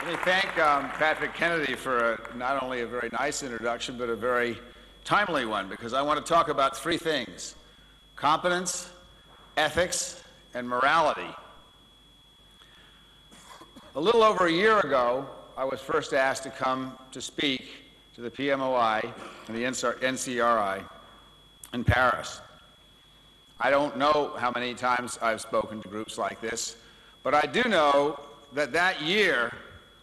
Let me thank Patrick Kennedy for not only a very nice introduction, but a very timely one, because I want to talk about three things: competence, ethics, and morality. A little over a year ago, I was first asked to come to speak to the PMOI and the NCRI in Paris. I don't know how many times I've spoken to groups like this, but I do know that that year,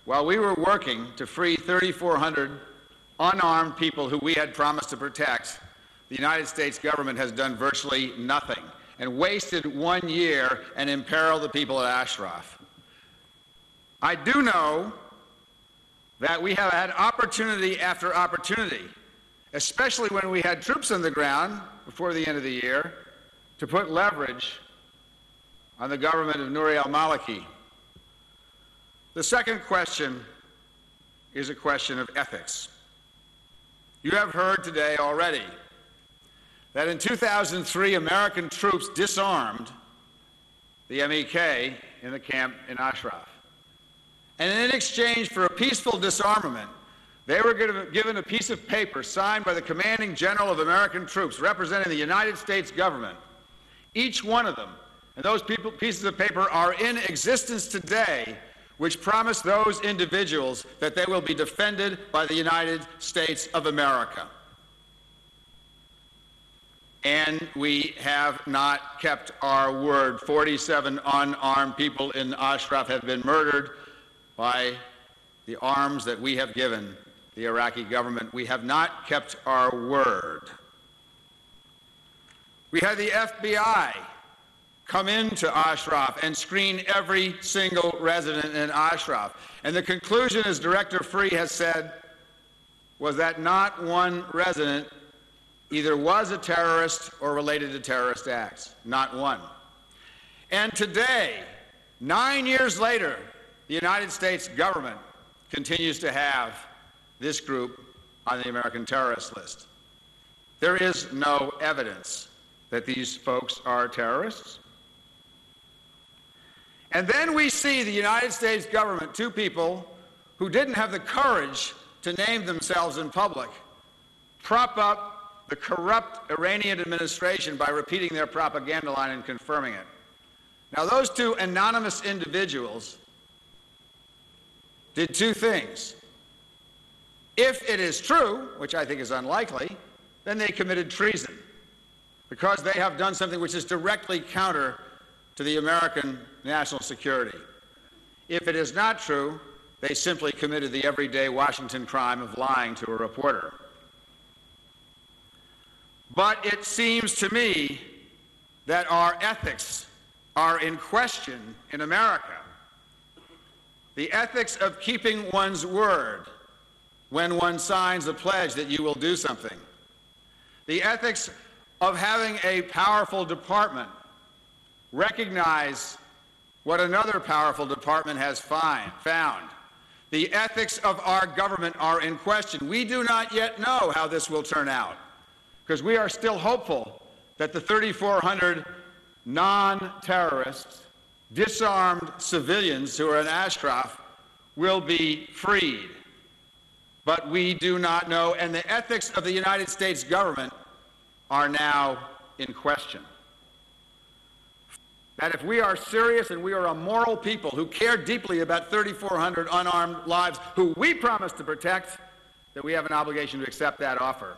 while we were working to free 3,400 unarmed people who we had promised to protect, the United States government has done virtually nothing and wasted 1 year and imperiled the people at Ashraf. I do know that we have had opportunity after opportunity, especially when we had troops on the ground before the end of the year, to put leverage on the government of Nouri al-Maliki. The second question is a question of ethics. You have heard today already that in 2003, American troops disarmed the MEK in the camp in Ashraf. And in exchange for a peaceful disarmament, they were given a piece of paper signed by the commanding general of American troops representing the United States government. Each one of them, and those pieces of paper are in existence today, which promise those individuals that they will be defended by the United States of America. And we have not kept our word. 47 unarmed people in Ashraf have been murdered by the arms that we have given the Iraqi government. We have not kept our word. We had the FBI come into Ashraf and screen every single resident in Ashraf. And the conclusion, as Director Free has said, was that not one resident either was a terrorist or related to terrorist acts. Not one. And today, 9 years later, the United States government continues to have this group on the American terrorist list. There is no evidence that these folks are terrorists. And then we see the United States government, two people who didn't have the courage to name themselves in public, prop up the corrupt Iranian administration by repeating their propaganda line and confirming it. Now, those two anonymous individuals did two things. If it is true, which I think is unlikely, then they committed treason, because they have done something which is directly counter to the American national security. If it is not true, they simply committed the everyday Washington crime of lying to a reporter. But it seems to me that our ethics are in question in America. The ethics of keeping one's word when one signs a pledge that you will do something. The ethics of having a powerful department recognize what another powerful department has found. The ethics of our government are in question. We do not yet know how this will turn out, because we are still hopeful that the 3,400 non-terrorists, disarmed civilians who are in Ashraf will be freed. But we do not know, and the ethics of the United States government are now in question. That if we are serious and we are a moral people who care deeply about 3,400 unarmed lives who we promised to protect, that we have an obligation to accept that offer.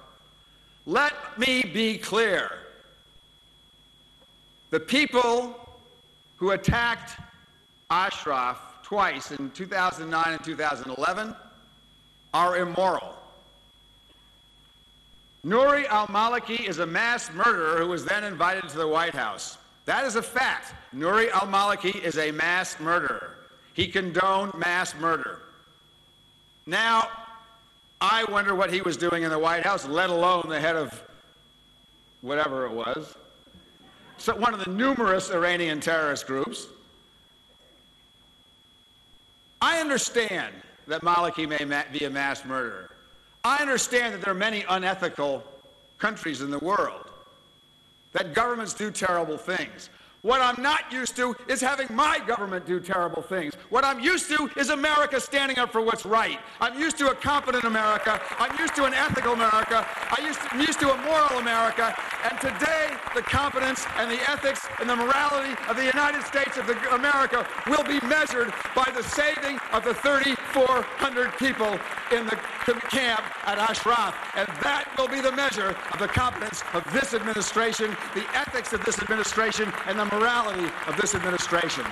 Let me be clear. The people who attacked Ashraf twice in 2009 and 2011 are immoral. Nouri al-Maliki is a mass murderer who was then invited to the White House. That is a fact. Nouri al-Maliki is a mass murderer. He condoned mass murder. Now, I wonder what he was doing in the White House, let alone the head of whatever it was. So one of the numerous Iranian terrorist groups. I understand that Maliki may be a mass murderer. I understand that there are many unethical countries in the world, that governments do terrible things. What I'm not used to is having my government do terrible things. What I'm used to is America standing up for what's right. I'm used to a competent America. I'm used to an ethical America. I'm used to a moral America. And today, the competence and the ethics and the morality of the United States of America will be measured by the saving of the 3,400 people in the camp at Ashraf. And that will be the measure of the competence of this administration, the ethics of this administration, and the morality of this administration.